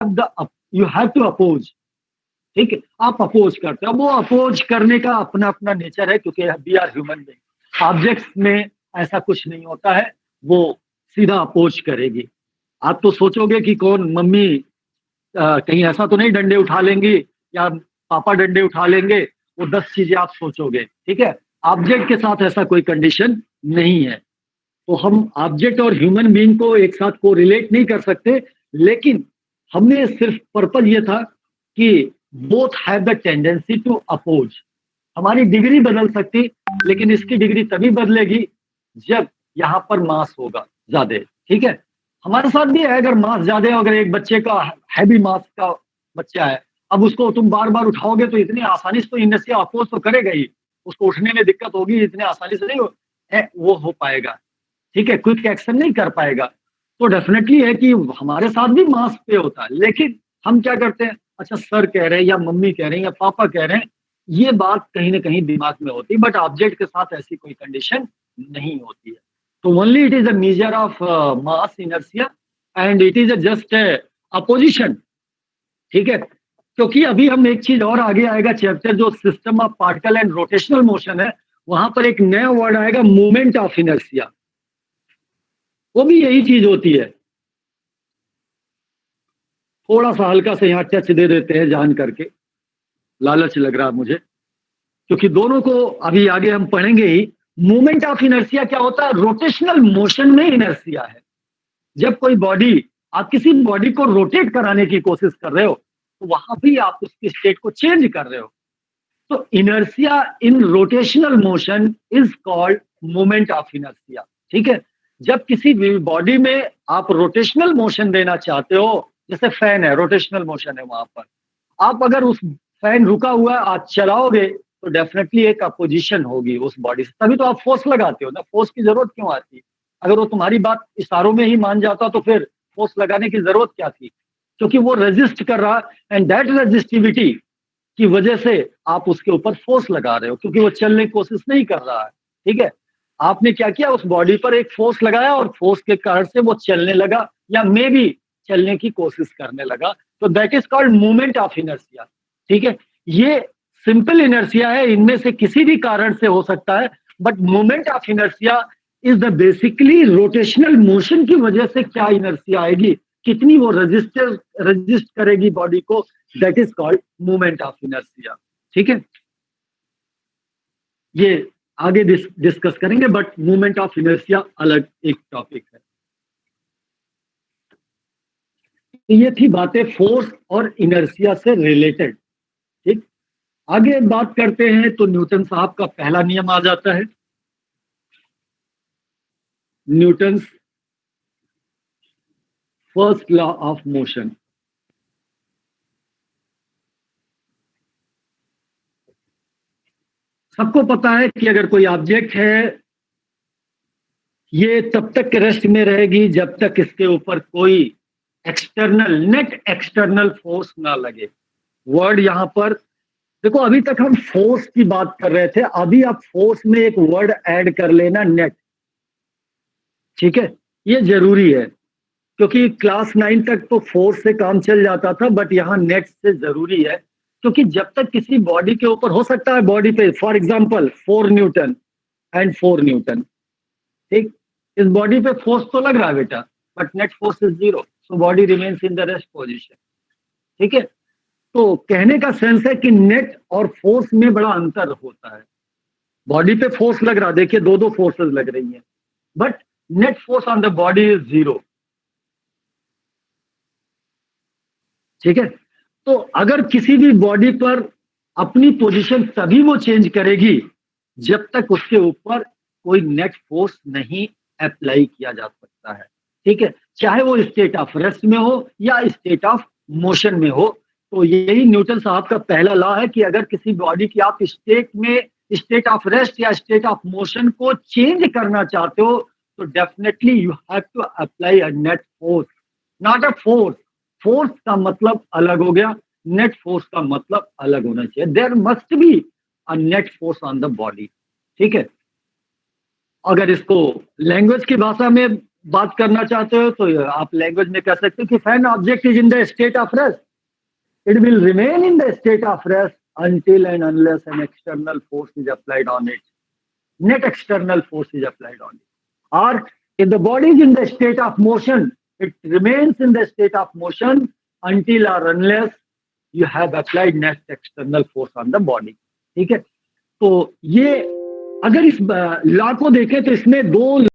You have to oppose, ठीक है, आप अपोज करते हो। वो अपोज करने का अपना अपना नेचर है, क्योंकि we are human being. Objects में ऐसा कुछ नहीं होता है, वो सीधा अपोज करेगी। आप तो सोचोगे कि कौन मम्मी कहीं ऐसा तो नहीं डंडे उठा लेंगी या पापा डंडे उठा लेंगे, वो 10 चीजें आप सोचोगे, ठीक है। ऑब्जेक्ट के साथ ऐसा कोई कंडीशन नहीं है। तो हम ऑब्जेक्ट और ह्यूमन बीइंग को एक साथ को रिलेट नहीं कर सकते, लेकिन हमने सिर्फ पर्पज ये था कि both have the tendency to oppose. हमारी डिग्री बदल सकती, लेकिन इसकी डिग्री तभी बदलेगी जब यहाँ पर मास होगा ज्यादा, ठीक है। हमारे साथ भी है, अगर मास ज्यादा है, अगर एक बच्चे का हैवी मास का बच्चा है, अब उसको तुम बार बार उठाओगे तो इतनी आसानी से तो इनर्शिया अपोज तो करेगा ही, उसको उठने में दिक्कत होगी, इतने आसानी से नहीं वो हो पाएगा, ठीक है, क्विक एक्शन नहीं कर पाएगा। तो डेफिनेटली है कि हमारे साथ भी मास पे होता है, लेकिन हम क्या करते हैं, अच्छा सर कह रहे हैं या मम्मी कह रहे हैं या पापा कह रहे हैं, ये बात कहीं ना कहीं दिमाग में होती है, बट ऑब्जेक्ट के साथ ऐसी कोई कंडीशन नहीं होती है। तो only it is a measure of mass inertia, and it is a just opposition, ठीक है। क्योंकि अभी हम एक चीज और आगे आएगा चैप्टर, जो system of particle and rotational motion है, वहां पर एक नया वर्ड आएगा, मूवमेंट ऑफ इनर्शिया। वो भी यही चीज होती है। थोड़ा सा हल्का से यहाँ टच दे देते हैं जान करके, लालच लग रहा मुझे, क्योंकि दोनों को अभी आगे हम पढ़ेंगे ही। मूवमेंट ऑफ इनर्शिया क्या होता है, रोटेशनल मोशन में इनर्शिया है। जब कोई बॉडी, आप किसी बॉडी को रोटेट कराने की कोशिश कर रहे हो, तो वहां भी आप उसकी स्टेट को चेंज कर रहे हो। तो inertia in rotational motion is called movement of inertia, ठीक है। जब किसी बॉडी में आप रोटेशनल मोशन देना चाहते हो, जैसे फैन है, रोटेशनल मोशन है वहां पर, आप अगर उस फैन रुका हुआ है आप चलाओगे, तो डेफिनेटली एक अपोजिशन होगी उस बॉडी से, तभी तो आप फोर्स लगाते हो ना। फोर्स की जरूरत क्यों आती है? अगर वो तुम्हारी बात इशारों में ही मान जाता तो फिर फोर्स लगाने की जरूरत क्या थी? क्योंकि वो रेजिस्ट कर रहा, एंड दैट रेजिस्टिविटी की वजह से आप उसके ऊपर फोर्स लगा रहे हो, क्योंकि वो चलने की कोशिश नहीं कर रहा है, ठीक है। आपने क्या किया, उस बॉडी पर एक फोर्स लगाया, और फोर्स के कारण से वो चलने लगा, या मे भी चलने की कोशिश करने लगा। तो that is called movement of inertia, ठीक है। ये सिंपल इनर्शिया है, इनमें से किसी भी कारण से हो सकता है, but movement of inertia is the basically rotational motion की वजह से क्या इनर्शिया आएगी, कितनी वो रजिस्ट करेगी बॉडी को, that is called movement of inertia, ठीक है। ये आगे डिस्कस करेंगे, बट मूवमेंट ऑफ इनर्शिया अलग एक टॉपिक है। तो ये थी बातें फोर्स और इनर्शिया से रिलेटेड, ठीक। आगे बात करते हैं तो न्यूटन साहब का पहला नियम आ जाता है, Newton first law of motion. सबको पता है कि अगर कोई ऑब्जेक्ट है, ये तब तक रेस्ट में रहेगी जब तक इसके ऊपर कोई एक्सटर्नल, नेट एक्सटर्नल फोर्स ना लगे। वर्ड यहां पर देखो, अभी तक हम फोर्स की बात कर रहे थे, अभी आप फोर्स में एक वर्ड ऐड कर लेना, नेट, ठीक है। ये जरूरी है, क्योंकि क्लास 9 तक तो फोर्स से काम चल जाता था, बट यहाँ नेट से जरूरी है। क्योंकि जब तक किसी बॉडी के ऊपर हो सकता है, बॉडी पे for example 4 Newton and 4 Newton, ठीक, इस बॉडी पे फोर्स तो लग रहा है बेटा, but net force is 0, so body remains in the rest position, ठीक है। तो कहने का सेंस है कि नेट और फोर्स में बड़ा अंतर होता है। बॉडी पे फोर्स लग रहा, देखिए दो दो फोर्सेस लग रही हैं, but net force on the body is 0, ठीक है। तो अगर किसी भी बॉडी पर अपनी पोजीशन तभी वो चेंज करेगी जब तक उसके ऊपर कोई नेट फोर्स नहीं अप्लाई किया जा सकता है, ठीक है, चाहे वो स्टेट ऑफ रेस्ट में हो या स्टेट ऑफ मोशन में हो। तो यही न्यूटन साहब का पहला लॉ है कि अगर किसी बॉडी की आप स्टेट में, स्टेट ऑफ रेस्ट या स्टेट ऑफ मोशन को चेंज करना चाहते हो, तो definitely you have to apply a net force, not a force. Force का मतलब अलग हो गया, नेट फोर्स का मतलब अलग होना चाहिए। There must be a net force on the body, ठीक है। अगर इसको लैंग्वेज की भाषा में बात करना चाहते हो तो आप लैंग्वेज में कह सकते हो कि fan object is in the state of rest, it will remain in the state of rest until and unless an external force is applied on it. Net external force is applied on it. Or if the body is in the state of motion, it remains in the state of motion until or unless you have applied net external force on the body. ठीक है, तो ये अगर इस law को देखें तो इसमें दो